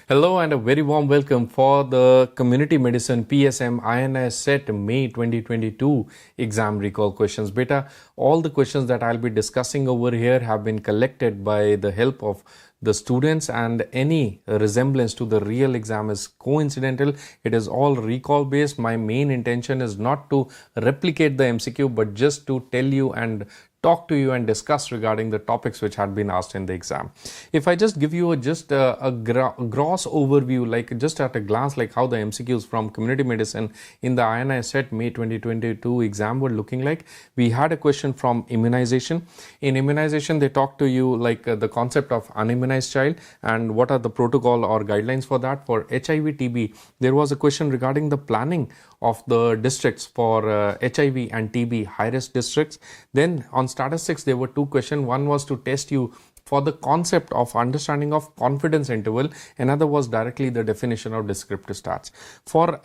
Hello and a very warm welcome for the Community Medicine PSM INI CET May 2022 exam recall questions. Beta, all the questions that I'll be discussing over here have been collected by the help of the students, and any resemblance to the real exam is coincidental. It is all recall based. My main intention is not to replicate the MCQ but just to tell you and talk to you and discuss regarding the topics which had been asked in the exam. If I just give you a gross overview, like just at a glance, like how the MCQs from community medicine in the INI CET May 2022 exam were looking like. We had a question from immunization. In immunization, they talked to you like the concept of unimmunized child and what are the protocol or guidelines for that. For HIV TB, there was a question regarding the planning of the districts for HIV and TB high risk districts. Then on statistics, there were two questions. One was to test you for the concept of understanding of confidence interval. Another was directly the definition of descriptive stats. For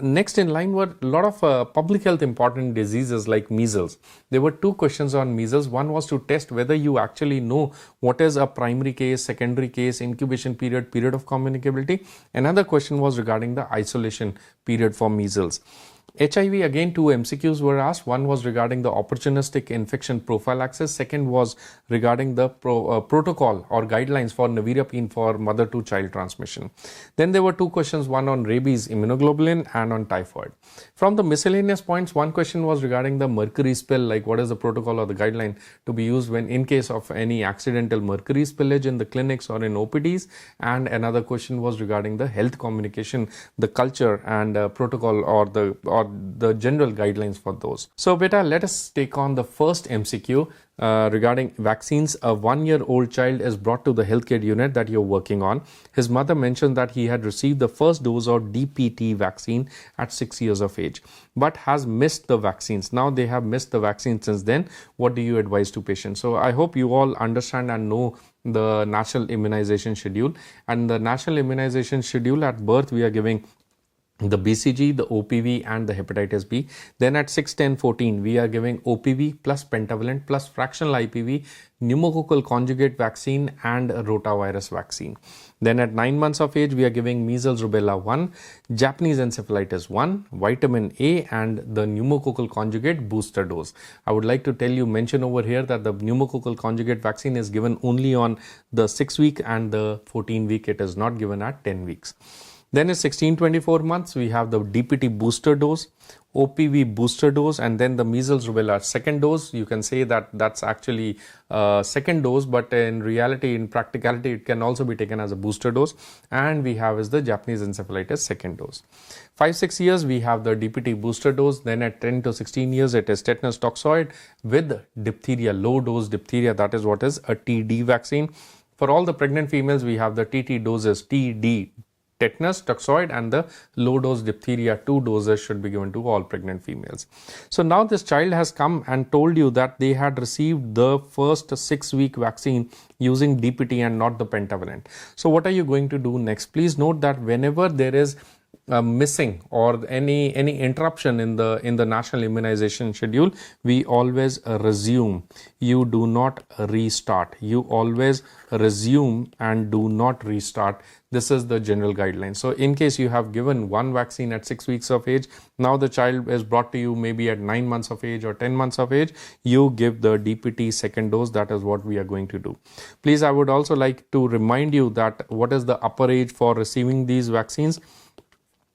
next in line were a lot of public health important diseases like measles. There were two questions on measles. One was to test whether you actually know what is a primary case, secondary case, incubation period, period of communicability. Another question was regarding the isolation period for measles. HIV, again, two MCQs were asked. One was regarding the opportunistic infection prophylaxis. Second was regarding the protocol or guidelines for nevirapine for mother to child transmission. Then there were two questions, one on rabies, immunoglobulin, and on typhoid. From the miscellaneous points, one question was regarding the mercury spill, like what is the protocol or the guideline to be used when in case of any accidental mercury spillage in the clinics or in OPDs. And another question was regarding the health communication, the culture and protocol or the general guidelines for those. So beta, let us take on the first MCQ regarding vaccines. A 1-year-old child is brought to the healthcare unit that you're working on. His mother mentioned that he had received the first dose of DPT vaccine at 6 years of age, but has missed the vaccines. Now they have missed the vaccine since then. What do you advise to patients? So I hope you all understand and know the national immunization schedule. And the national immunization schedule, at birth we are giving the BCG, the OPV and the hepatitis B. Then at 6, 10, 14, we are giving OPV plus pentavalent plus fractional IPV, pneumococcal conjugate vaccine and rotavirus vaccine. Then at 9 months of age, we are giving measles rubella 1, Japanese encephalitis 1, vitamin A and the pneumococcal conjugate booster dose. I would like to mention over here that the pneumococcal conjugate vaccine is given only on the 6-week and the 14-week. It is not given at 10 weeks. Then at 16-24 months, we have the DPT booster dose, OPV booster dose, and then the measles rubella second dose. You can say that that's actually second dose, but in reality, in practicality, it can also be taken as a booster dose. And we have is the Japanese encephalitis second dose. 5-6 years, we have the DPT booster dose. Then at 10 to 16 years, it is tetanus toxoid with diphtheria, low dose diphtheria. That is what is a TD vaccine. For all the pregnant females, we have the TT doses, TD, tetanus, toxoid, and the low dose diphtheria. 2 doses should be given to all pregnant females. So now this child has come and told you that they had received the first 6-week vaccine using DPT and not the pentavalent. So what are you going to do next? Please note that whenever there is missing or any interruption in the national immunization schedule, we always resume. You do not restart. You always resume and do not restart. This is the general guideline. So in case you have given one vaccine at 6 weeks of age, now the child is brought to you maybe at 9 months of age or 10 months of age, you give the DPT second dose. That is what we are going to do. Please, I would also like to remind you that what is the upper age for receiving these vaccines.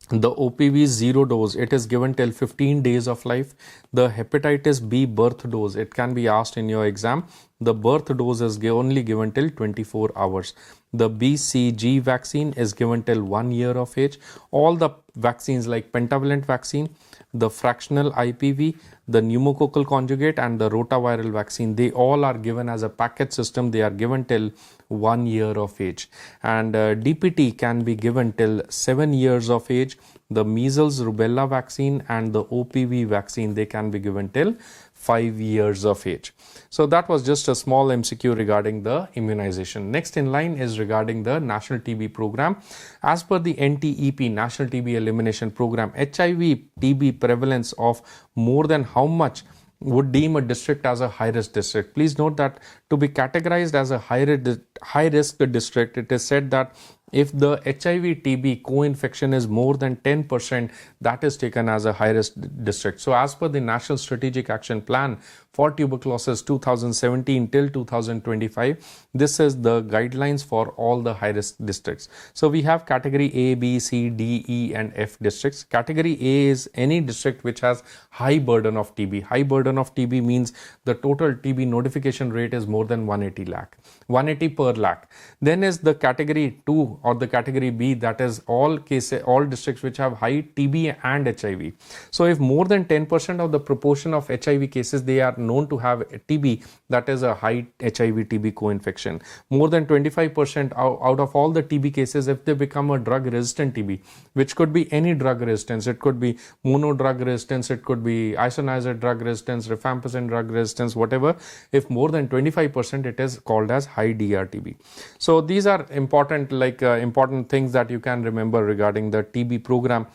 The OPV 0 dose, it is given till 15 days of life. The hepatitis B birth dose, it can be asked in your exam. The birth dose is only given till 24 hours. The BCG vaccine is given till 1 year of age. All the vaccines like pentavalent vaccine, the fractional IPV, the pneumococcal conjugate and the rotaviral vaccine, they all are given as a package system. They are given till 1 year of age. And DPT can be given till 7 years of age. The measles rubella vaccine and the OPV vaccine, they can be given till 5 years of age. So that was just a small MCQ regarding the immunization. Next in line is regarding the National TB program. As per the NTEP, National TB Elimination Program, HIV TB prevalence of more than how much would deem a district as a high-risk district. Please note that to be categorized as a high-risk district, it is said that If the HIV TB co-infection is more than 10%, that is taken as a high risk district. So as per the National Strategic Action Plan for tuberculosis 2017 till 2025, this is the guidelines for all the high risk districts. So we have category A, B, C, D, E and F districts. Category A is any district which has high burden of TB. High burden of TB means the total TB notification rate is more than 180 per lakh. Then is the category 2 or the category B, that is all districts which have high TB and HIV. So if more than 10% of the proportion of HIV cases they are known to have TB, that is a high HIV TB co-infection. More than 25% out of all the TB cases, if they become a drug resistant TB, which could be any drug resistance, it could be mono drug resistance, it could be isoniazid drug resistance, rifampicin drug resistance, whatever. If more than 25%, it is called as high DRTB. So these are important important things that you can remember regarding the TB program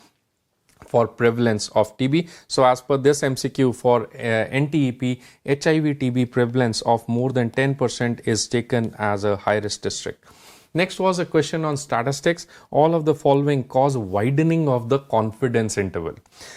for prevalence of TB. So as per this MCQ for NTEP, HIV TB prevalence of more than 10% is taken as a high risk district. Next was a question on statistics. All of the following cause widening of the confidence interval.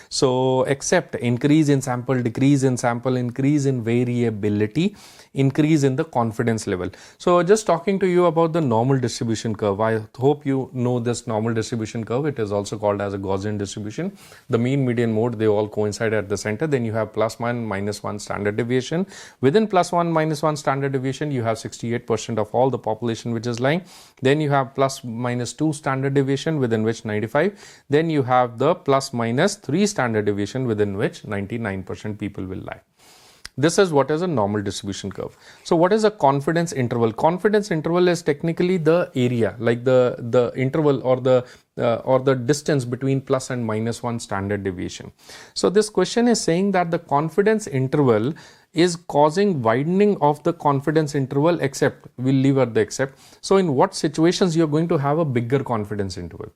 So except increase in sample, decrease in sample, increase in variability, increase in the confidence level. So just talking to you about the normal distribution curve. I hope you know this normal distribution curve. It is also called as a Gaussian distribution. The mean, median, mode, they all coincide at the center. Then you have plus 1, minus 1 standard deviation. Within plus 1, minus 1 standard deviation, you have 68% of all the population which is lying. Then you have plus minus 2 standard deviation, within which 95. Then you have the plus minus 3 standard deviation, within which 99% people will lie. This is what is a normal distribution curve. So what is a confidence interval? Confidence interval is technically the area, like the interval or the distance between plus and minus 1 standard deviation. So this question is saying that the confidence interval is causing widening of the confidence interval, except, we'll leave out the except. So in what situations you're going to have a bigger confidence interval?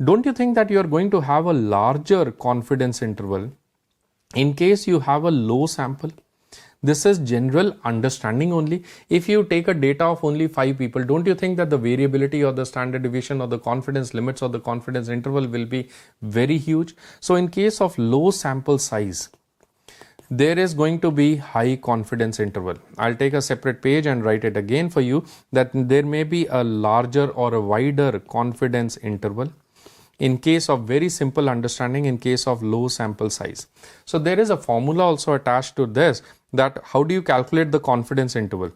Don't you think that you're going to have a larger confidence interval in case you have a low sample? This is general understanding only. If you take a data of only 5 people, don't you think that the variability or the standard deviation or the confidence limits or the confidence interval will be very huge? So in case of low sample size, there is going to be high confidence interval. I'll take a separate page and write it again for you, that there may be a larger or a wider confidence interval in case of very simple understanding, in case of low sample size. So there is a formula also attached to this, that how do you calculate the confidence interval?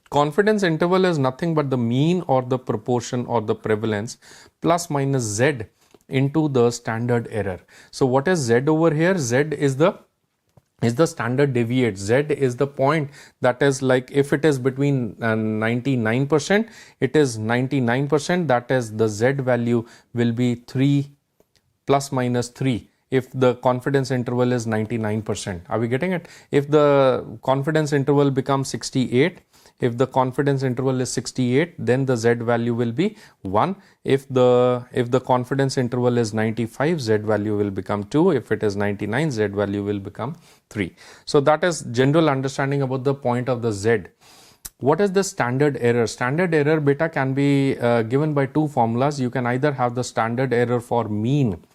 Confidence interval is nothing but the mean or the proportion or the prevalence plus minus z into the standard error. So what is z over here? Z is the standard deviate. Z is the point that is, like, if it is between 99%, it is 99%, that is the Z value will be 3 plus minus 3 if the confidence interval is 99%. Are we getting it? If the confidence interval becomes 68, if the confidence interval is 68, then the Z value will be 1. If the confidence interval is 95, Z value will become 2. If it is 99, Z value will become 3. So that is general understanding about the point of the Z. What is the standard error? Standard error, beta, can be given by 2 formulas. You can either have the standard error for mean.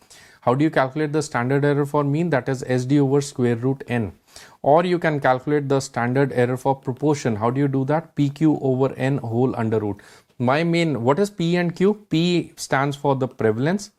How do you calculate the standard error for mean? That is SD over square root n. Or you can calculate the standard error for proportion. How do you do that? PQ over n whole under root. What is P and Q? P stands for the prevalence.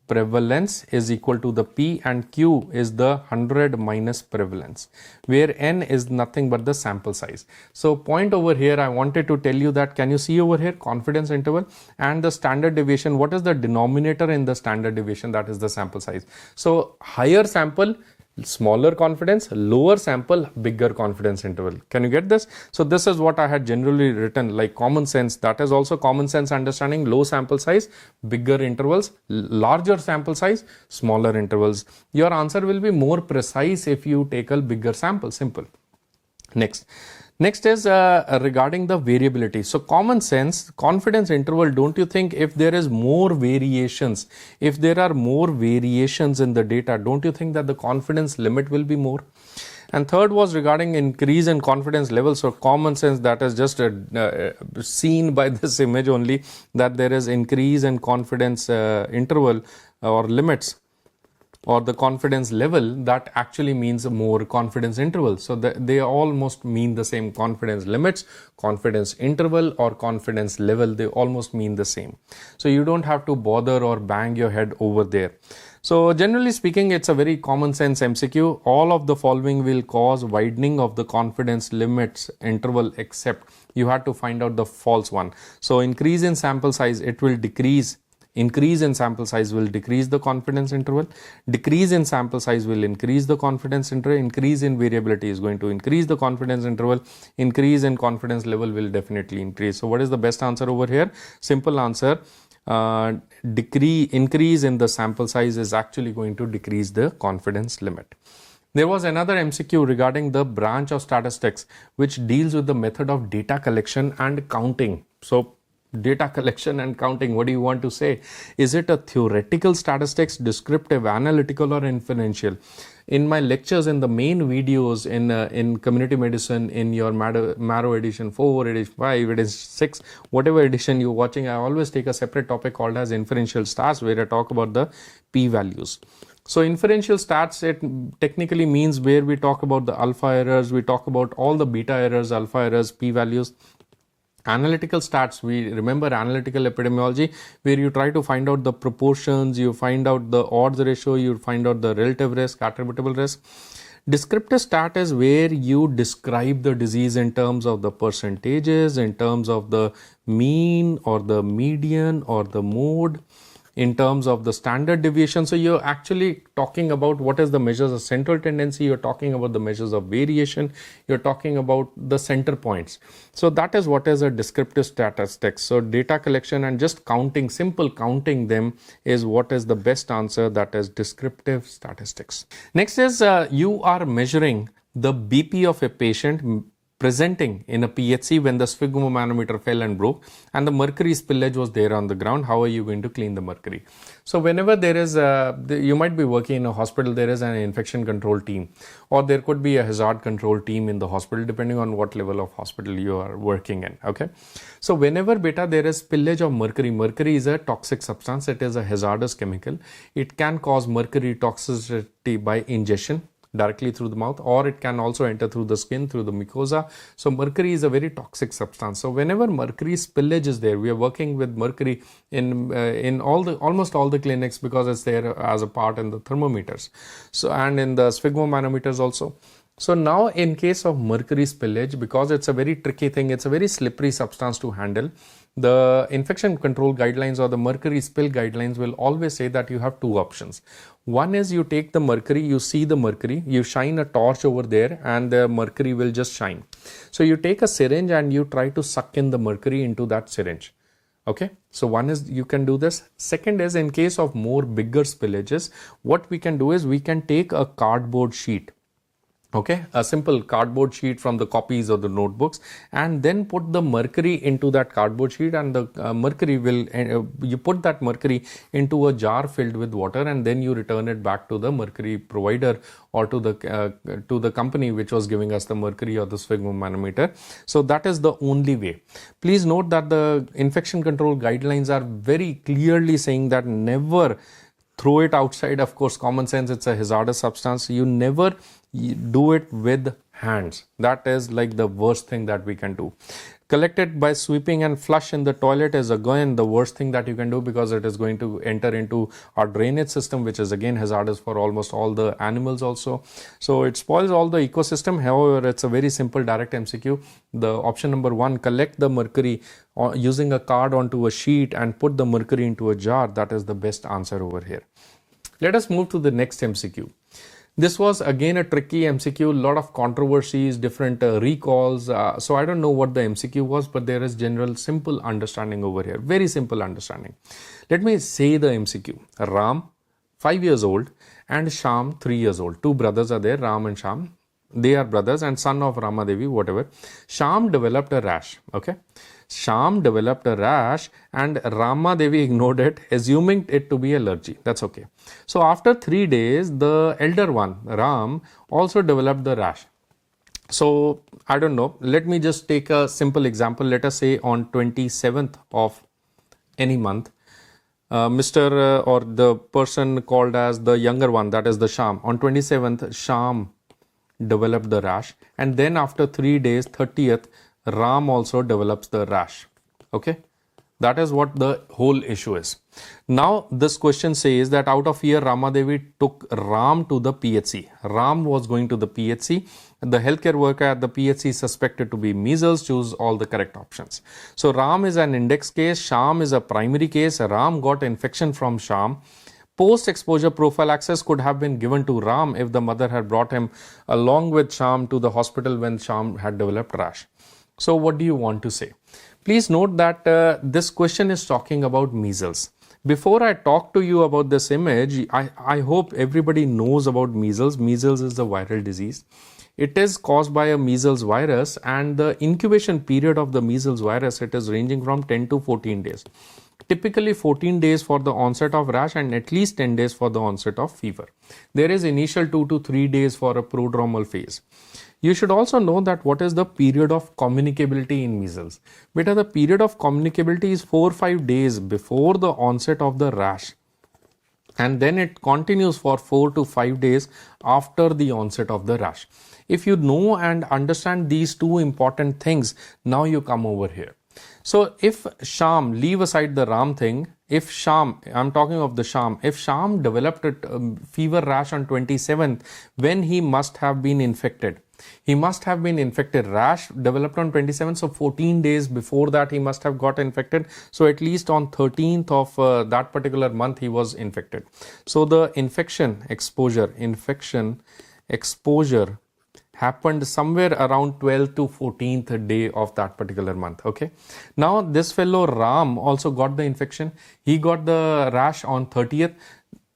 Prevalence is equal to the P, and Q is the 100 minus prevalence, where n is nothing but the sample size. So point over here, I wanted to tell you that, can you see over here, confidence interval and the standard deviation? What is the denominator in the standard deviation? That is the sample size. So higher sample, smaller confidence, lower sample, bigger confidence interval. Can you get this? So this is what I had generally written, like common sense. That is also common sense understanding. Low sample size, bigger intervals, larger sample size, smaller intervals. Your answer will be more precise if you take a bigger sample. Simple. Next is regarding the variability. So common sense, confidence interval, don't you think if there is more variations, if there are more variations in the data, don't you think that the confidence limit will be more? And third was regarding increase in confidence level. So common sense, that is just seen by this image only, that there is increase in confidence interval or limits, or the confidence level, that actually means more confidence interval. So they almost mean the same. Confidence limits, confidence interval, or confidence level, they almost mean the same. So you don't have to bother or bang your head over there. So generally speaking, it's a very common sense MCQ. All of the following will cause widening of the confidence limits interval, except you have to find out the false one. So increase in sample size, it will decrease. Increase in sample size will decrease the confidence interval. Decrease in sample size will increase the confidence interval. Increase in variability is going to increase the confidence interval. Increase in confidence level will definitely increase. So what is the best answer over here? Simple answer. Increase in the sample size is actually going to decrease the confidence limit. There was another MCQ regarding the branch of statistics, which deals with the method of data collection and counting. So data collection and counting, what do you want to say? Is it a theoretical statistics, descriptive, analytical, or inferential? In my lectures, in the main videos in community medicine, in your Marrow edition 4, edition 5, edition 6, whatever edition you're watching, I always take a separate topic called as inferential stats, where I talk about the p-values. So inferential stats, it technically means where we talk about the alpha errors, we talk about all the beta errors, alpha errors, p-values. Analytical stats, we remember analytical epidemiology, where you try to find out the proportions, you find out the odds ratio, you find out the relative risk, attributable risk. Descriptive stat is where you describe the disease in terms of the percentages, in terms of the mean or the median or the mode, in terms of the standard deviation. So you're actually talking about what is the measures of central tendency, you're talking about the measures of variation, you're talking about the center points. So that is what is a descriptive statistics. So data collection and just counting, simple counting them, is what is the best answer, that is descriptive statistics. Next is you are measuring the BP of a patient presenting in a PHC when the sphygmomanometer fell and broke and the mercury spillage was there on the ground. How are you going to clean the mercury? So whenever there is you might be working in a hospital, there is an infection control team, or there could be a hazard control team in the hospital, depending on what level of hospital you are working in. Okay, so whenever there is spillage of mercury is a toxic substance, it is a hazardous chemical. It can cause mercury toxicity by ingestion directly through the mouth, or it can also enter through the skin, through the mucosa. So mercury is a very toxic substance. So whenever mercury spillage is there, we are working with mercury in almost all the clinics, because it's there as a part in the thermometers, so and in the sphygmomanometers also. So now in case of mercury spillage, because it's a very tricky thing, it's a very slippery substance to handle, the infection control guidelines or the mercury spill guidelines will always say that you have two options. One is you take the mercury, you see the mercury, you shine a torch over there and the mercury will just shine. So you take a syringe and you try to suck in the mercury into that syringe. Okay, so one is you can do this. Second is, in case of more bigger spillages, what we can do is we can take a cardboard sheet. Okay, a simple cardboard sheet from the copies or the notebooks, and then put the mercury into that cardboard sheet, and the mercury will you put that mercury into a jar filled with water, and then you return it back to the mercury provider or to the company which was giving us the mercury or the sphygmomanometer. So that is the only way. Please note that the infection control guidelines are very clearly saying that never throw it outside. Of course, common sense, it's a hazardous substance. You never do it with hands. That is like the worst thing that we can do. Collect it by sweeping and flush in the toilet is again the worst thing that you can do, because it is going to enter into our drainage system, which is again hazardous for almost all the animals also. So it spoils all the ecosystem. However, it's a very simple direct MCQ. The option number 1, collect the mercury using a card onto a sheet and put the mercury into a jar. That is the best answer over here. Let us move to the next MCQ. This was again a tricky MCQ, lot of controversies, different recalls. So I don't know what the MCQ was, but there is general simple understanding over here. Very simple understanding. Let me say the MCQ. Ram, 5 years old, and Sham, 3 years old. Two brothers are there, Ram and Sham. They are brothers and son of Ramadevi, whatever. Sham developed a rash. Okay. Sham developed a rash and Rama Devi ignored it, assuming it to be allergy. That's okay. So after 3 days, the elder one, Ram, also developed the rash. So I don't know. Let me just take a simple example. Let us say on 27th of any month, or the person called as the younger one, that is the Sham. On 27th, Sham developed the rash, and then after 3 days, 30th, Ram also develops the rash. Okay, that is what the whole issue is. Now this question says that out of fear, Ramadevi took Ram to the PHC. Ram was going to the PHC. The healthcare worker at the PHC suspected to be measles. Choose all the correct options. So Ram is an index case, Sham is a primary case. Ram got infection from Sham. Post-exposure prophylaxis could have been given to Ram if the mother had brought him along with Sham to the hospital when Sham had developed rash. So what do you want to say? Please note that this question is talking about measles. Before I talk to you about this image, I hope everybody knows about measles. Measles is a viral disease. It is caused by a measles virus, and the incubation period of the measles virus, it is ranging from 10 to 14 days. Typically 14 days for the onset of rash and at least 10 days for the onset of fever. There is initial 2 to 3 days for a prodromal phase. You should also know that what is the period of communicability in measles. Beta, the period of communicability is 4 or 5 days before the onset of the rash, and then it continues for 4 to 5 days after the onset of the rash. If you know and understand these two important things, now you come over here. So if Sham, leave aside the Ram thing, if Sham, I'm talking of the Sham, if Sham developed a fever rash on 27th, when he must have been infected, he must have been infected. Rash developed on 27th, so 14 days before that he must have got infected. So at least on 13th of that particular month he was infected. So the exposure happened somewhere around 12th to 14th day of that particular month. Okay. Now this fellow Ram also got the infection. He got the rash on 30th.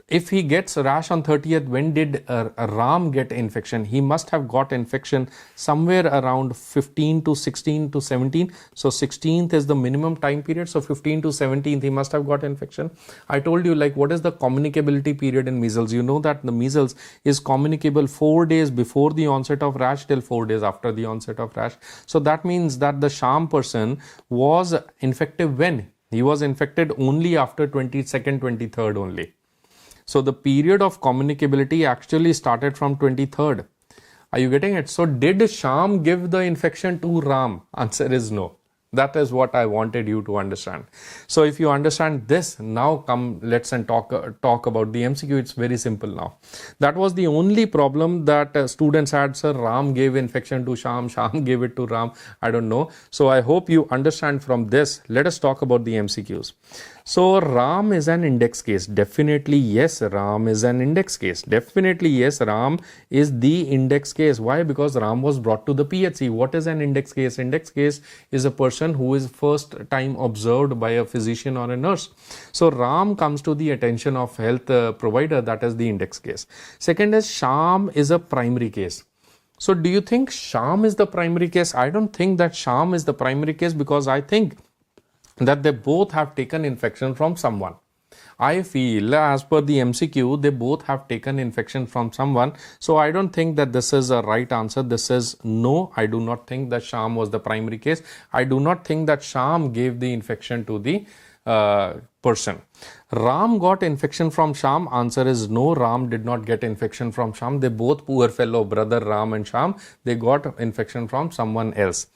If he gets a rash on 30th, when did Ram get infection? He must have got infection somewhere around 15 to 16 to 17. So 16th is the minimum time period. So 15 to 17th, he must have got infection. I told you, like, what is the communicability period in measles? You know that the measles is communicable 4 days before the onset of rash till 4 days after the onset of rash. So that means that the Sham person was infective when? He was infected only after 22nd, 23rd only. So the period of communicability actually started from 23rd. Are you getting it? So did Sham give the infection to Ram? Answer is no. That is what I wanted you to understand. So if you understand this, now come let's talk about the MCQ. It's very simple now. That was the only problem that students had. Sir, Ram gave infection to Sham, Sham gave it to Ram. I don't know. So I hope you understand from this. Let us talk about the MCQs. So Ram is an index case. Definitely yes, Ram is an index case. Definitely yes, Ram is the index case. Why? Because Ram was brought to the PHC. What is an index case? Index case is a person who is first time observed by a physician or a nurse. So Ram comes to the attention of health provider. That is the index case. Second is Sham is a primary case. So do you think Sham is the primary case? I don't think that Sham is the primary case, because I think that they both have taken infection from someone. I feel, as per the MCQ, they both have taken infection from someone. So I don't think that this is a right answer. This is no. I do not think that Sham was the primary case. I do not think that Sham gave the infection to the person. Ram got infection from Sham. Answer is no. Ram did not get infection from Sham. They both, poor fellow brother Ram and Sham, they got infection from someone else.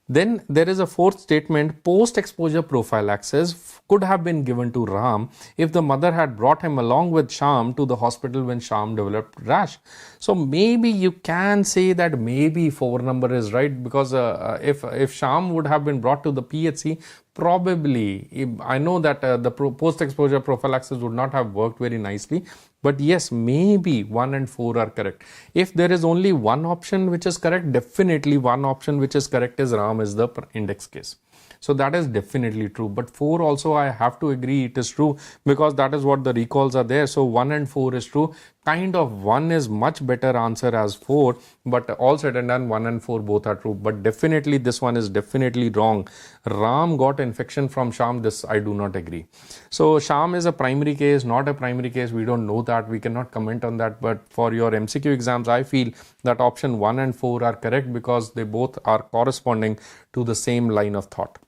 Then there is a fourth statement. Post-exposure prophylaxis could have been given to Ram if the mother had brought him along with Sham to the hospital when Sham developed rash. So maybe you can say that maybe 4 number is right, because if Sham would have been brought to the PHC, probably, I know that the post-exposure prophylaxis would not have worked very nicely. But yes, maybe 1 and 4 are correct. If there is only one option which is correct, definitely one option which is correct is Ram is the index case. So that is definitely true. But 4 also, I have to agree it is true, because that is what the recalls are there. So 1 and 4 is true. kind of 1 is much better answer as 4, but all said and done 1 and 4 both are true, but definitely this one is definitely wrong. Ram got infection from Sham. This I do not agree. So Sham is a primary case, not a primary case. We don't know that. We cannot comment on that. But for your MCQ exams, I feel that option 1 and 4 are correct because they both are corresponding to the same line of thought.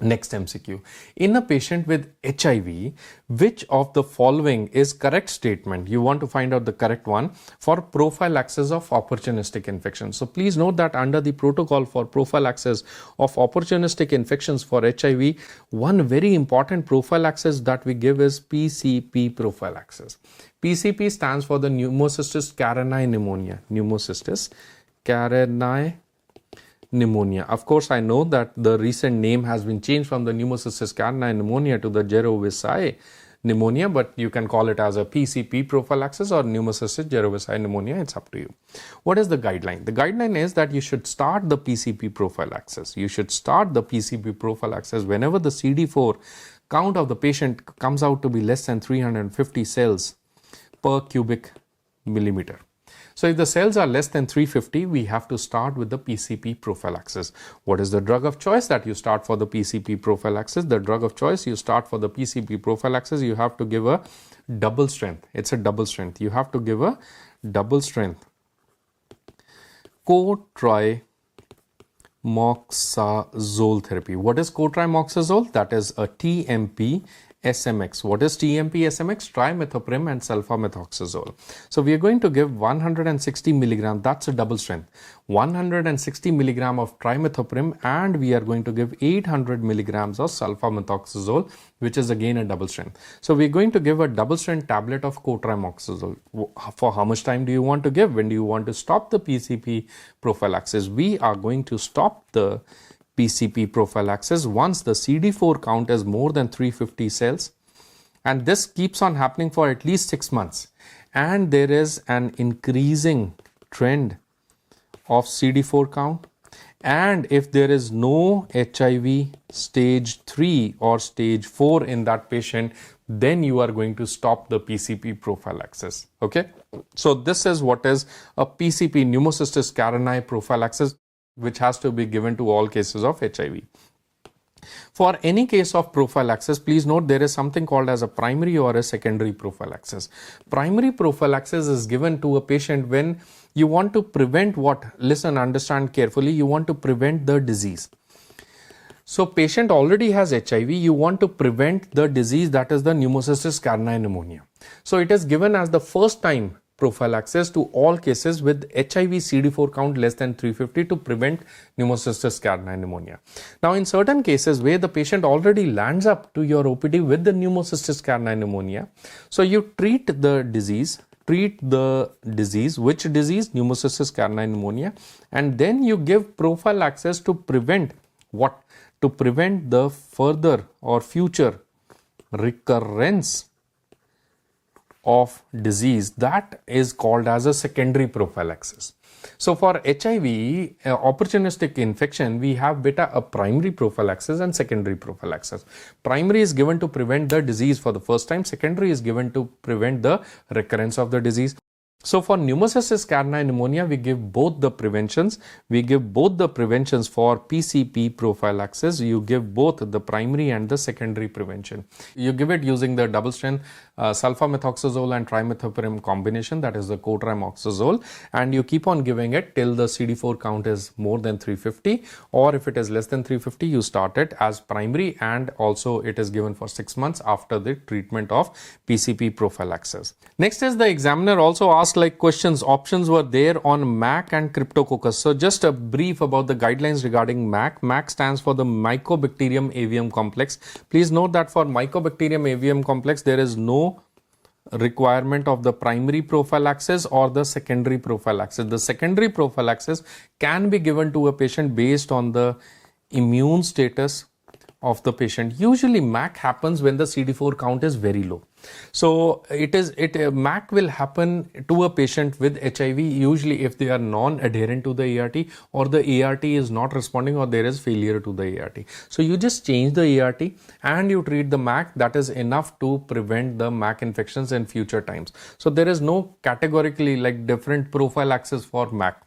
Next MCQ. In a patient with HIV, which of the following is correct statement? You want to find out the correct one for prophylaxis of opportunistic infections. So please note that under the protocol for prophylaxis of opportunistic infections for HIV, one very important prophylaxis that we give is PCP prophylaxis. PCP stands for the pneumocystis carinii pneumonia. Pneumocystis carinii pneumonia. Of course, I know that the recent name has been changed from the pneumocystis carinii pneumonia to the Jerovicii pneumonia, but you can call it as a PCP prophylaxis or pneumocystis Jerovicii pneumonia. It's up to you. What is the guideline? The guideline is that you should start the PCP prophylaxis. You should start the PCP prophylaxis whenever the CD4 count of the patient comes out to be less than 350 cells per cubic millimeter. So if the cells are less than 350, we have to start with the PCP prophylaxis. What is the drug of choice that you start for the PCP prophylaxis? The drug of choice you start for the PCP prophylaxis, you have to give a double strength. It's a double strength. You have to give a double strength cotrimoxazole therapy. What is cotrimoxazole? That is a TMP SMX. What is TMP SMX? Trimethoprim and sulfamethoxazole. So we are going to give 160 milligram. That's a double strength. 160 milligram of trimethoprim, and we are going to give 800 milligrams of sulfamethoxazole, which is again a double strength. So we are going to give a double strength tablet of cotrimoxazole. For how much time do you want to give? When do you want to stop the PCP prophylaxis? We are going to stop the PCP prophylaxis once the CD4 count is more than 350 cells, and this keeps on happening for at least 6 months, and there is an increasing trend of CD4 count, and if there is no HIV stage 3 or stage 4 in that patient, then you are going to stop the PCP prophylaxis. Okay, so this is what is a PCP, pneumocystis carinii prophylaxis, which has to be given to all cases of HIV. For any case of prophylaxis, please note there is something called as a primary or a secondary prophylaxis. Primary prophylaxis is given to a patient when you want to prevent what? Listen, understand carefully. You want to prevent the disease. So patient already has HIV, you want to prevent the disease, that is the pneumocystis carinii pneumonia. So it is given as the first time prophylaxis to all cases with HIV CD4 count less than 350 to prevent pneumocystis carinii pneumonia. Now in certain cases where the patient already lands up to your OPD with the pneumocystis carinii pneumonia, so you treat the disease. Which disease? Pneumocystis carinii pneumonia, and then you give prophylaxis to prevent what? To prevent the further or future recurrence of disease. That is called as a secondary prophylaxis. So for HIV opportunistic infection, we have beta a primary prophylaxis and secondary prophylaxis. Primary is given to prevent the disease for the first time. Secondary is given to prevent the recurrence of the disease. So for pneumocystis carinii pneumonia, we give both the preventions. We give both the preventions for PCP prophylaxis. You give both the primary and the secondary prevention. You give it using the double strength sulfamethoxazole and trimethoprim combination, that is the cotrimoxazole, and you keep on giving it till the CD4 count is more than 350, or if it is less than 350, you start it as primary, and also it is given for 6 months after the treatment of PCP prophylaxis. Next is the examiner also asked like questions. Options were there on MAC and Cryptococcus. So just a brief about the guidelines regarding MAC. MAC stands for the Mycobacterium avium complex. Please note that for Mycobacterium avium complex, there is no requirement of the primary prophylaxis or the secondary prophylaxis. The secondary prophylaxis can be given to a patient based on the immune status of the patient. Usually MAC happens when the CD4 count is very low. So MAC will happen to a patient with HIV usually if they are non-adherent to the ART, or the ART is not responding, or there is failure to the ART. So you just change the ART and you treat the MAC. That is enough to prevent the MAC infections in future times. So there is no categorically like different prophylaxis for MAC.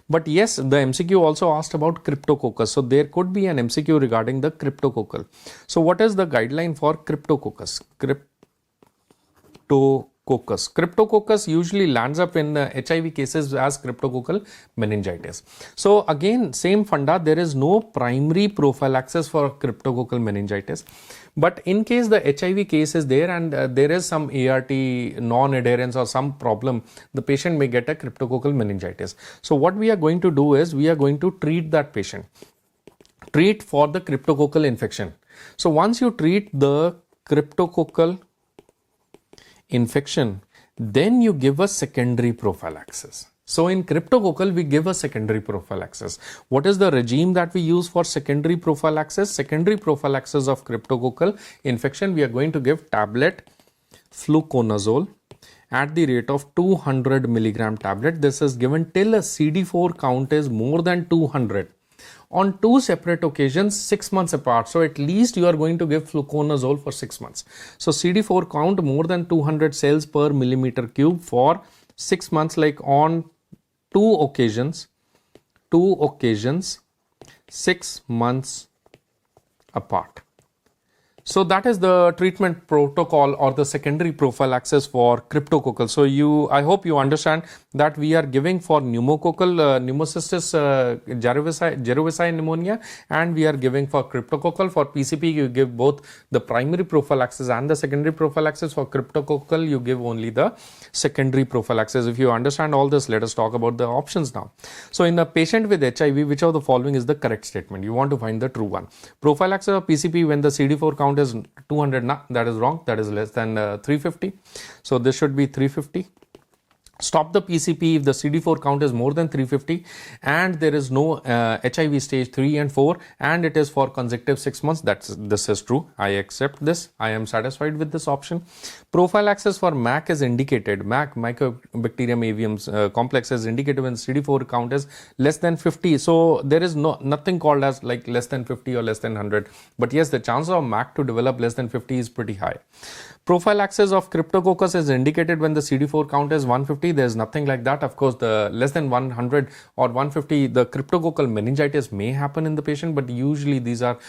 But yes, the MCQ also asked about cryptococcus. So there could be an MCQ regarding the cryptococcal. So what is the guideline for cryptococcus? Cryptococcus usually lands up in HIV cases as cryptococcal meningitis. So again, same funda, there is no primary prophylaxis for cryptococcal meningitis. But in case the HIV case is there and there is some ART non-adherence or some problem, the patient may get a cryptococcal meningitis. So what we are going to do is we are going to treat that patient. Treat for the cryptococcal infection. So once you treat the cryptococcal infection, then you give a secondary prophylaxis. So in cryptococcal, we give a secondary prophylaxis. What is the regime that we use for secondary prophylaxis? Secondary prophylaxis of cryptococcal infection, we are going to give tablet fluconazole at the rate of 200 milligram tablet. This is given till a CD4 count is more than 200. On 2 separate occasions, 6 months apart. So at least you are going to give fluconazole for 6 months. So CD4 count more than 200 cells per millimeter cube for 6 months, like on 2 occasions, 6 months apart. So that is the treatment protocol or the secondary prophylaxis for cryptococcal. So I hope you understand that we are giving for pneumococcal pneumocystis cerevisiae pneumonia, and we are giving for cryptococcal. For PCP, you give both the primary prophylaxis and the secondary prophylaxis. For cryptococcal, you give only the secondary prophylaxis. If you understand all this, let us talk about the options now. So in a patient with HIV, which of the following is the correct statement? You want to find the true one. Prophylaxis of PCP when the CD4 count is 200, that is wrong, that is less than 350. So this should be 350. Stop the PCP if the CD4 count is more than 350 and there is no HIV stage 3 and 4 and it is for consecutive 6 months. This is true. I accept this. I am satisfied with this option. Prophylaxis for MAC is indicated. MAC, Mycobacterium avium complex, is indicated when CD4 count is less than 50. So there is nothing called as like less than 50 or less than 100. But yes, the chance of MAC to develop less than 50 is pretty high. Prophylaxis of cryptococcus is indicated when the CD4 count is 150. There is nothing like that. Of course, the less than 100 or 150, the cryptococcal meningitis may happen in the patient, but usually these are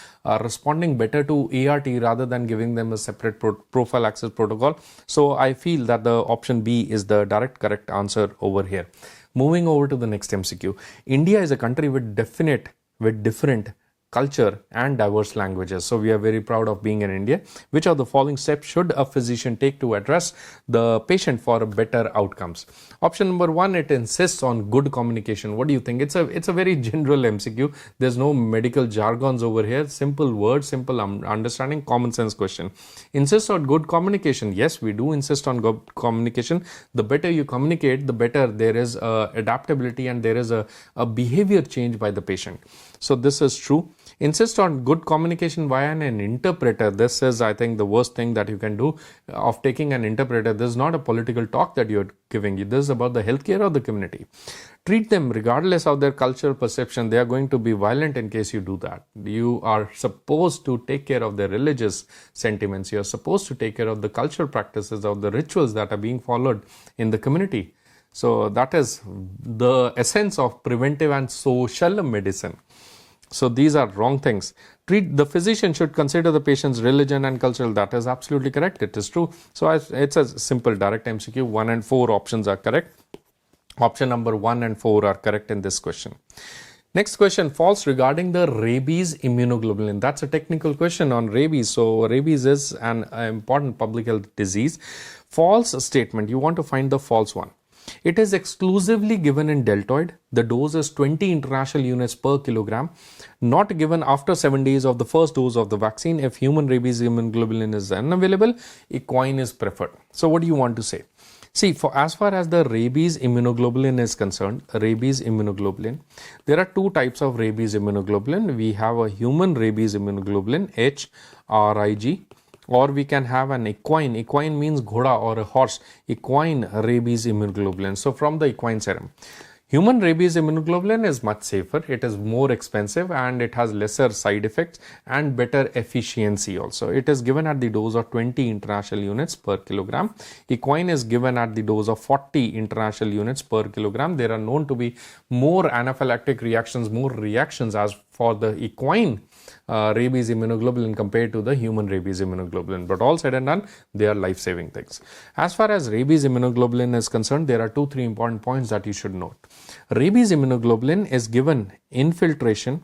responding better to ART rather than giving them a separate prophylaxis protocol. So I feel that the option B is the direct correct answer over here. Moving over to the next MCQ. India is a country with different culture and diverse languages. So we are very proud of being in India. Which of the following steps should a physician take to address the patient for better outcomes? Option number 1, it insists on good communication. What do you think? It's a very general MCQ. There's no medical jargons over here. Simple words, simple understanding, common sense question. Insist on good communication. Yes, we do insist on good communication. The better you communicate, the better there is adaptability and there is a behavior change by the patient. So this is true. Insist on good communication via an interpreter. This is, I think, the worst thing that you can do of taking an interpreter. This is not a political talk that you're giving. This is about the healthcare of the community. Treat them regardless of their cultural perception. They are going to be violent in case you do that. You are supposed to take care of their religious sentiments. You are supposed to take care of the cultural practices, of the rituals that are being followed in the community. So that is the essence of preventive and social medicine. So these are wrong things. The physician should consider the patient's religion and cultural. That is absolutely correct. It is true. So it's a simple direct MCQ. 1 and 4 options are correct. Option number 1 and 4 are correct in this question. Next question, false regarding the rabies immunoglobulin. That's a technical question on rabies. So rabies is an important public health disease. False statement. You want to find the false one. It is exclusively given in deltoid. The dose is 20 international units per kilogram. Not given after 7 days of the first dose of the vaccine. If human rabies immunoglobulin is unavailable, equine is preferred. So what do you want to say? See, as far as the rabies immunoglobulin is concerned, rabies immunoglobulin, there are 2 types of rabies immunoglobulin. We have a human rabies immunoglobulin, HRIG, or we can have an equine. Equine means ghoda or a horse. Equine rabies immunoglobulin. So from the equine serum. Human rabies immunoglobulin is much safer, it is more expensive, and it has lesser side effects and better efficiency also. It is given at the dose of 20 international units per kilogram. Equine is given at the dose of 40 international units per kilogram. There are known to be more anaphylactic reactions, more reactions as for the equine rabies immunoglobulin compared to the human rabies immunoglobulin. But all said and done, they are life-saving things. As far as rabies immunoglobulin is concerned, there are 2-3 important points that you should note. Rabies immunoglobulin is given infiltration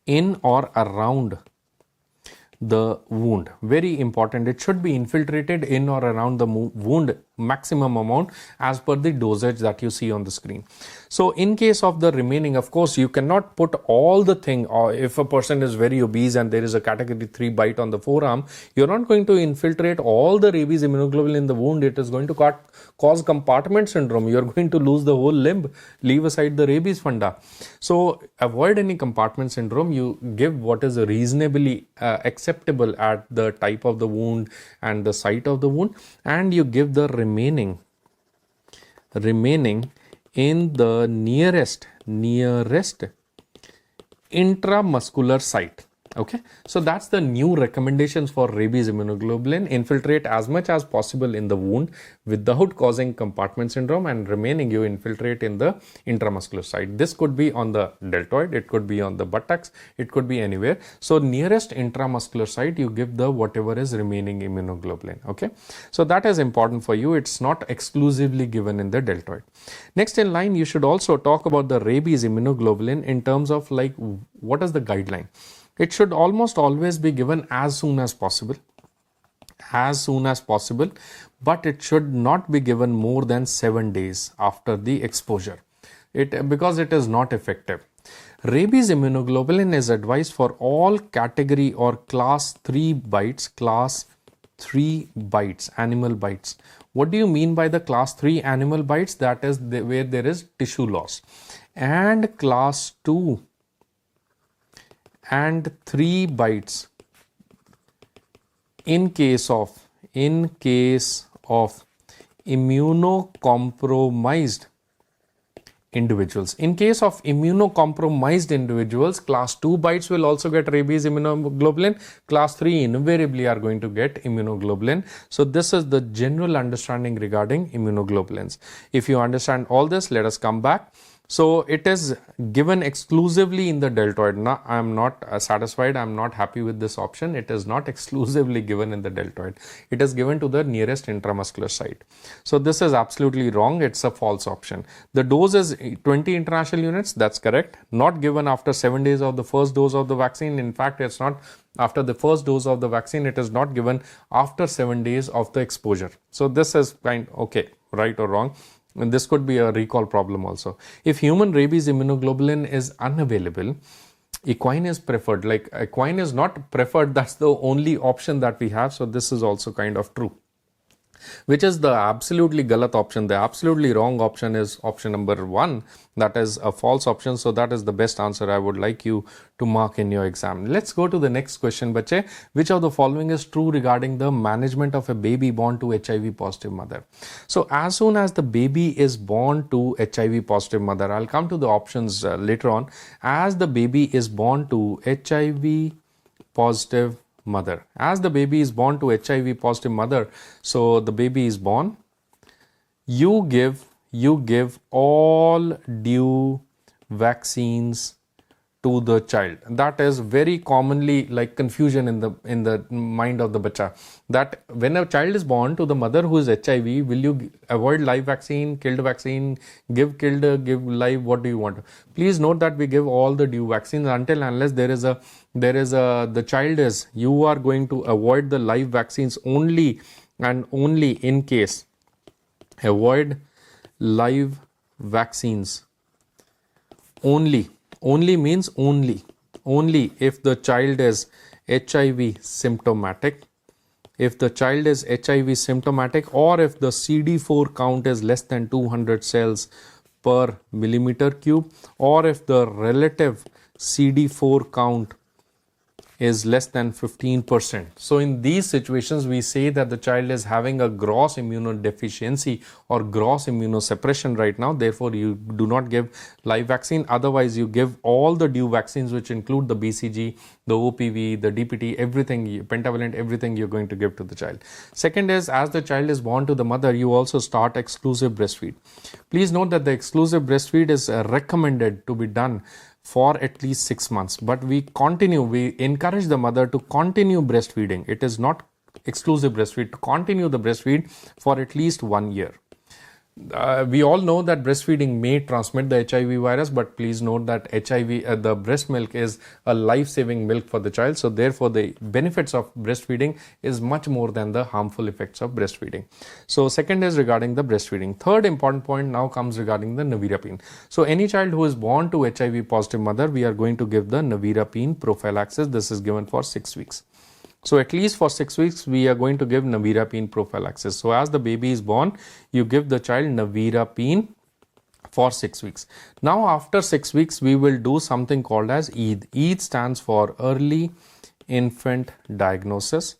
in or around the wound. Very important. It should be infiltrated in or around the wound maximum amount as per the dosage that you see on the screen. So in case of the remaining, of course, you cannot put all the thing, or if a person is very obese and there is a category 3 bite on the forearm, you're not going to infiltrate all the rabies immunoglobulin in the wound. It is going to cause compartment syndrome. You're going to lose the whole limb, leave aside the rabies funda. So avoid any compartment syndrome. You give what is reasonably acceptable at the type of the wound and the site of the wound, and you give the remaining in the nearest intramuscular site. Okay, so that's the new recommendations for rabies immunoglobulin. Infiltrate as much as possible in the wound without causing compartment syndrome, and remaining you infiltrate in the intramuscular site. This could be on the deltoid, it could be on the buttocks, it could be anywhere. So nearest intramuscular site, you give the whatever is remaining immunoglobulin. Okay, so that is important for you. It's not exclusively given in the deltoid. Next in line, you should also talk about the rabies immunoglobulin in terms of like what is the guideline. It should almost always be given as soon as possible, but it should not be given more than 7 days after the exposure, because it is not effective. Rabies immunoglobulin is advised for all category or class 3 bites, animal bites. What do you mean by the class 3 animal bites? That is where there is tissue loss. And class 2 and 3 bites in case of immunocompromised individuals. In case of immunocompromised individuals, class 2 bites will also get rabies immunoglobulin. Class 3 invariably are going to get immunoglobulin. So this is the general understanding regarding immunoglobulins. If you understand all this, let us come back. So it is given exclusively in the deltoid. Now, I am not satisfied. I am not happy with this option. It is not exclusively given in the deltoid. It is given to the nearest intramuscular site. So this is absolutely wrong. It's a false option. The dose is 20 international units. That's correct. Not given after 7 days of the first dose of the vaccine. In fact, it's not after the first dose of the vaccine. It is not given after 7 days of the exposure. So this is okay, right or wrong. And this could be a recall problem also. If human rabies immunoglobulin is unavailable, equine is preferred. Like equine is not preferred, that's the only option that we have. So this is also kind of true. Which is the absolutely galat option. The absolutely wrong option is option number 1. That is a false option. So that is the best answer I would like you to mark in your exam. Let's go to the next question, bache. Which of the following is true regarding the management of a baby born to HIV positive mother? So as soon as the baby is born to HIV positive mother, I'll come to the options later on. As the baby is born to HIV positive mother, as the baby is born to HIV positive mother, so the baby is born, you give all due vaccines to the child. That is very commonly like confusion in the mind of the bacha, that when a child is born to the mother who is HIV, will you avoid live vaccine, killed vaccine, give killed, give live, what do you want? Please note that we give all the due vaccines until unless the child is, you are going to avoid the live vaccines only and only in case. Avoid live vaccines only means only if the child is HIV symptomatic, or if the CD4 count is less than 200 cells per millimeter cube, or if the relative CD4 count is less than 15%. So in these situations, we say that the child is having a gross immunodeficiency or gross immunosuppression right now. Therefore, you do not give live vaccine. Otherwise, you give all the due vaccines, which include the BCG, the OPV, the DPT, everything, pentavalent, everything you're going to give to the child. Second is, as the child is born to the mother, you also start exclusive breastfeed. Please note that the exclusive breastfeed is recommended to be done for at least 6 months, but we encourage the mother to continue breastfeeding. It is not exclusive breastfeed, to continue the breastfeed for at least 1 year. We all know that breastfeeding may transmit the HIV virus, but please note that the breast milk is a life-saving milk for the child. So therefore, the benefits of breastfeeding is much more than the harmful effects of breastfeeding. So second is regarding the breastfeeding. Third important point now comes regarding the nevirapine. So any child who is born to HIV positive mother, we are going to give the nevirapine prophylaxis. This is given for 6 weeks. So at least for 6 weeks, we are going to give nevirapine prophylaxis. So as the baby is born, you give the child nevirapine for 6 weeks. Now after 6 weeks, we will do something called as EID. EID stands for early infant diagnosis.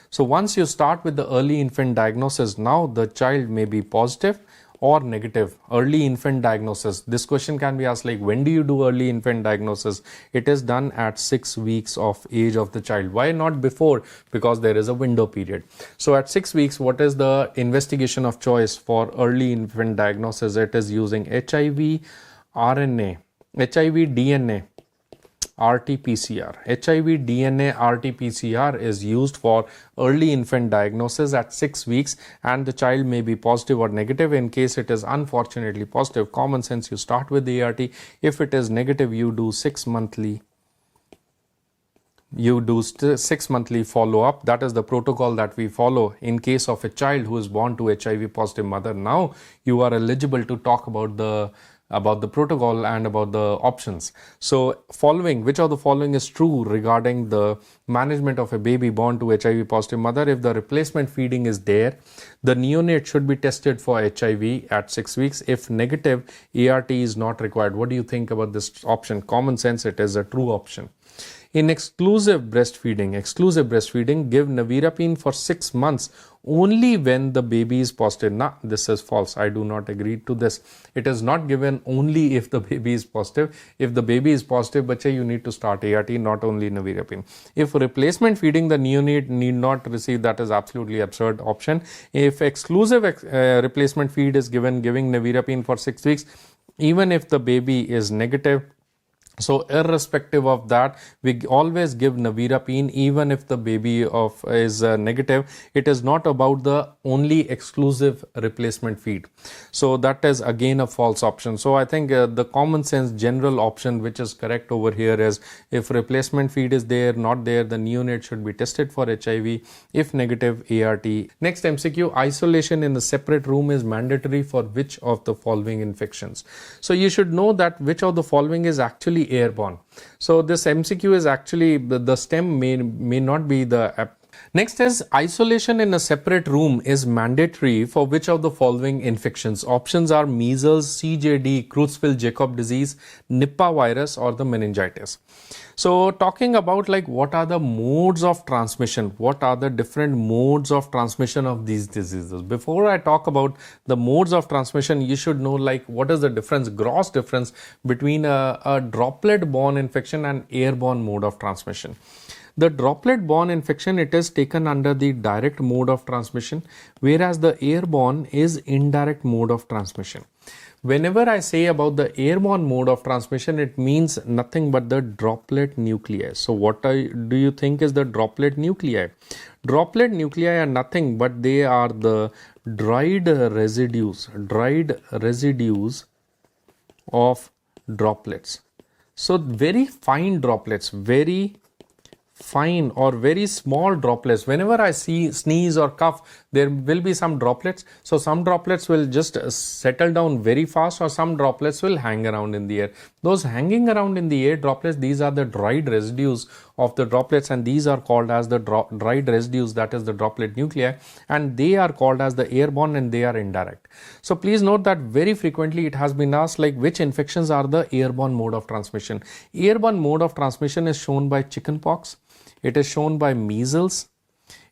So once you start with the early infant diagnosis, now the child may be positive or negative. Early infant diagnosis. This question can be asked like, when do you do early infant diagnosis? It is done at 6 weeks of age of the child. Why not before? Because there is a window period. So at 6 weeks, what is the investigation of choice for early infant diagnosis? It is using HIV RNA, HIV DNA, RT-PCR. HIV DNA RT-PCR is used for early infant diagnosis at 6 weeks, and the child may be positive or negative. In case it is unfortunately positive, common sense, you start with the ART. If it is negative, you do 6 monthly follow-up. That is the protocol that we follow in case of a child who is born to HIV positive mother. Now you are eligible to talk about the protocol and about the options. So which of the following is true regarding the management of a baby born to HIV positive mother? If the replacement feeding is there, the neonate should be tested for HIV at 6 weeks. If negative, ART is not required. What do you think about this option? Common sense, it is a true option. In exclusive breastfeeding, give nevirapine for 6 months only when the baby is positive. Nah, this is false. I do not agree to this. It is not given only if the baby is positive. If the baby is positive, bacha, you need to start ART, not only nevirapine. If replacement feeding, the neonate need not receive. That is absolutely absurd option. If exclusive replacement feed is giving nevirapine for 6 weeks, even if the baby is negative, so irrespective of that, we always give nevirapine even if the baby is negative. It is not about the only exclusive replacement feed. So that is again a false option. So I think the common sense general option which is correct over here is, if replacement feed is there, not there, the neonate should be tested for HIV. If negative, ART. Next MCQ, isolation in a separate room is mandatory for which of the following infections? So you should know that which of the following is actually airborne. So this MCQ is actually the stem may not be the Next is, isolation in a separate room is mandatory for which of the following infections? Options are measles, CJD, Creutzfeldt-Jakob disease, Nipah virus, or the meningitis. So talking about like what are the modes of transmission, what are the different modes of transmission of these diseases? Before I talk about the modes of transmission, you should know like what is the difference, gross difference between a droplet-borne infection and airborne mode of transmission. The droplet-borne infection, it is taken under the direct mode of transmission, whereas the airborne is indirect mode of transmission. Whenever I say about the airborne mode of transmission, it means nothing but the droplet nuclei. So what do you think is the droplet nuclei? Droplet nuclei are nothing but they are the dried residues of droplets. So very fine droplets, very fine or very small droplets. Whenever I sneeze or cough, there will be some droplets. So some droplets will just settle down very fast, or some droplets will hang around in the air. Those hanging around in the air droplets, these are the dried residues of the droplets, and these are called as the dried residues, that is the droplet nuclei, and they are called as the airborne and they are indirect. So please note that very frequently it has been asked like which infections are the airborne mode of transmission. Airborne mode of transmission is shown by chickenpox, it is shown by measles,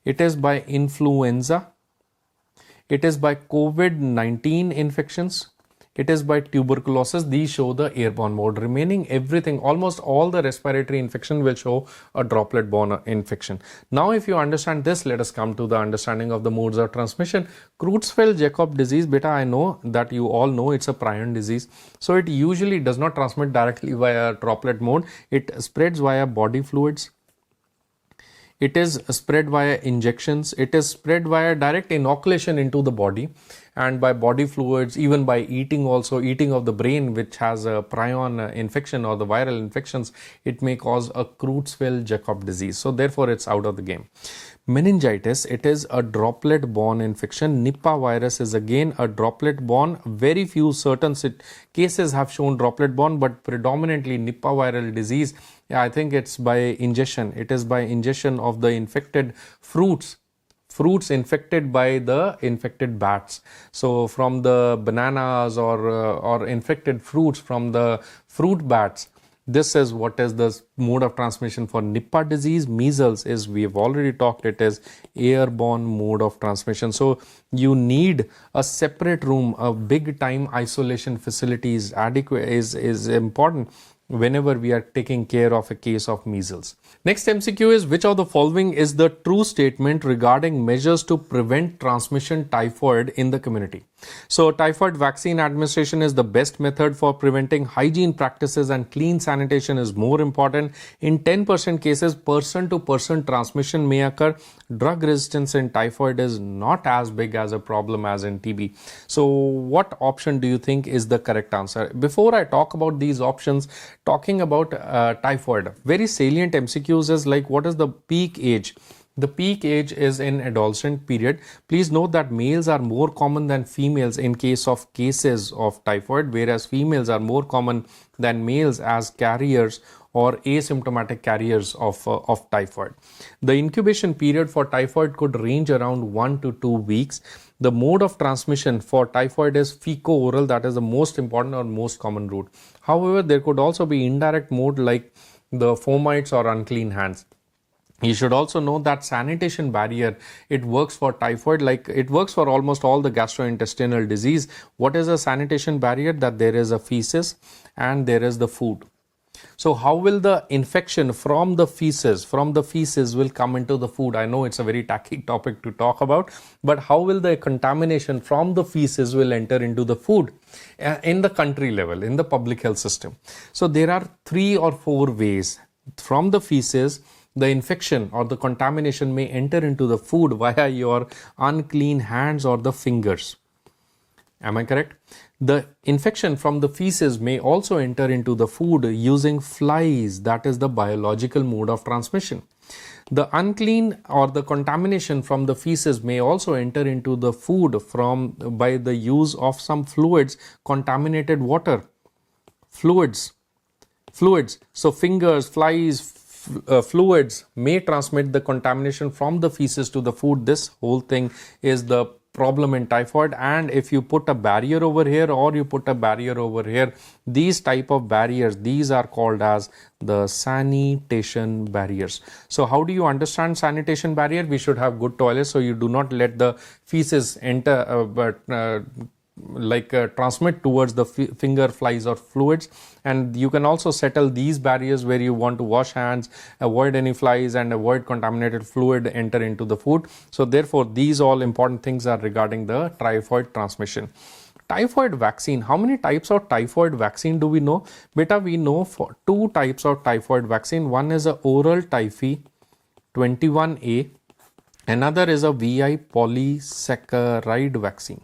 it is by influenza, it is by COVID-19 infections, it is by tuberculosis. These show the airborne mode. Remaining everything, almost all the respiratory infection will show a droplet-borne infection. Now, if you understand this, let us come to the understanding of the modes of transmission. Creutzfeldt-Jakob disease, beta, I know that you all know it's a prion disease. So it usually does not transmit directly via droplet mode. It spreads via body fluids. It is spread via injections. It is spread via direct inoculation into the body, and by body fluids, even by eating also, eating of the brain which has a prion infection or the viral infections, it may cause a Creutzfeldt-Jakob disease. So therefore it's out of the game. Meningitis, it is a droplet-borne infection. Nipah virus is again a droplet-borne. Very few certain cases have shown droplet-borne, but predominantly Nipah viral disease, I think it's by ingestion. It is by ingestion of the infected fruits infected by the infected bats. So from the bananas or infected fruits from the fruit bats. This is what is the mode of transmission for Nipah disease. Measles is, we have already talked, it is airborne mode of transmission. So you need a separate room, a big time isolation facilities adequate is important whenever we are taking care of a case of measles. Next MCQ is, which of the following is the true statement regarding measures to prevent transmission typhoid in the community? So typhoid vaccine administration is the best method for preventing. Hygiene practices and clean sanitation is more important. In 10% cases, person to person transmission may occur. Drug resistance in typhoid is not as big as a problem as in TB. So what option do you think is the correct answer? Before I talk about these options, talking about typhoid, very salient MCQs is like, what is the peak age? The peak age is in adolescent period. Please note that males are more common than females in case of cases of typhoid, whereas females are more common than males as carriers or asymptomatic carriers of typhoid. The incubation period for typhoid could range around 1 to 2 weeks. The mode of transmission for typhoid is feco-oral, that is the most important or most common route. However, there could also be indirect mode like the fomites or unclean hands. You should also know that sanitation barrier, it works for typhoid like it works for almost all the gastrointestinal disease. What is a sanitation barrier? That there is a feces and there is the food. So how will the infection from the feces will come into the food? I know it's a very tacky topic to talk about, but how will the contamination from the feces will enter into the food in the country level, in the public health system? So there are 3 or 4 ways. From the feces, the infection or the contamination may enter into the food via your unclean hands or the fingers. Am I correct? The infection from the feces may also enter into the food using flies. That is the biological mode of transmission. The unclean or the contamination from the feces may also enter into the food by the use of some fluids, contaminated water, fluids. So fingers, flies, fluids may transmit the contamination from the feces to the food. This whole thing is the problem in typhoid. And if you put a barrier over here or you put a barrier over here, these type of barriers, these are called as the sanitation barriers. So how do you understand sanitation barrier? We should have good toilets, so you do not let the feces enter transmit towards the finger, flies or fluids. And you can also settle these barriers where you want to wash hands, avoid any flies and avoid contaminated fluid enter into the food. So therefore these all important things are regarding the typhoid transmission. Typhoid vaccine, how many types of typhoid vaccine do we know? Beta, we know for 2 types of typhoid vaccine. One is a oral Typhi 21A, another is a VI polysaccharide vaccine.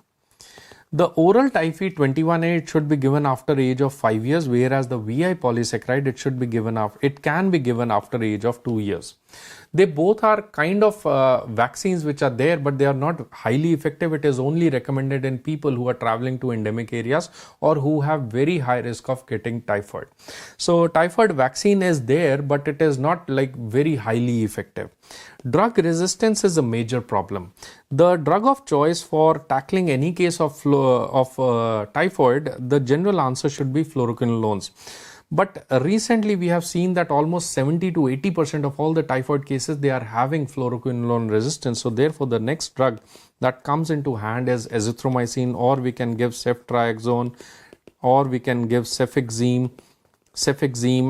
The oral Typhi 21A, it should be given after age of 5 years, whereas the VI polysaccharide, it can be given after age of 2 years. They both are kind of vaccines which are there, but they are not highly effective. It is only recommended in people who are traveling to endemic areas or who have very high risk of getting typhoid. So typhoid vaccine is there, but it is not like very highly effective. Drug resistance is a major problem. The drug of choice for tackling any case of typhoid, the general answer should be fluoroquinolones. But recently we have seen that almost 70 to 80% of all the typhoid cases, they are having fluoroquinolone resistance. So therefore the next drug that comes into hand is azithromycin, or we can give ceftriaxone, or we can give cefixime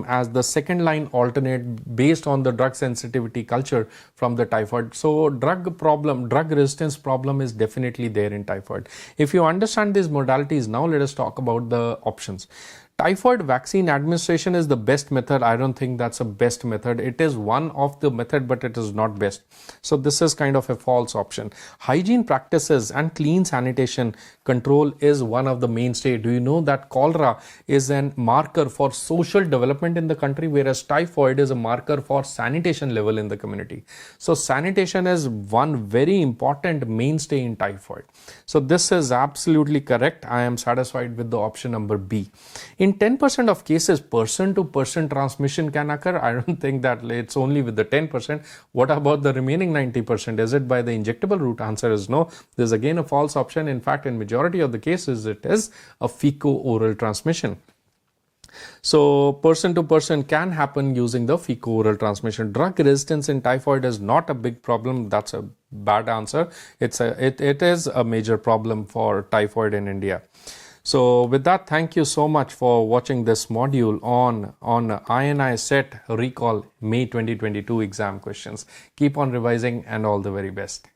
as the second line alternate based on the drug sensitivity culture from the typhoid. So drug resistance problem is definitely there in typhoid. If you understand these modalities, now let us talk about the options. Typhoid vaccine administration is the best method. I don't think that's a best method. It is one of the method, but it is not best. So this is kind of a false option. Hygiene practices and clean sanitation control is one of the mainstay. Do you know that cholera is a marker for social development in the country, whereas typhoid is a marker for sanitation level in the community. So sanitation is one very important mainstay in typhoid. So this is absolutely correct. I am satisfied with the option number B. In 10% of cases, person-to-person transmission can occur. I don't think that it's only with the 10%. What about the remaining 90%? Is it by the injectable route? Answer is no. This is again a false option. In fact, in majority of the cases, it is a fecal-oral transmission. So person-to-person can happen using the fecal-oral transmission. Drug resistance in typhoid is not a big problem. That's a bad answer. It is a major problem for typhoid in India. So with that, thank you so much for watching this module on INI CET Recall May 2022 exam questions. Keep on revising and all the very best.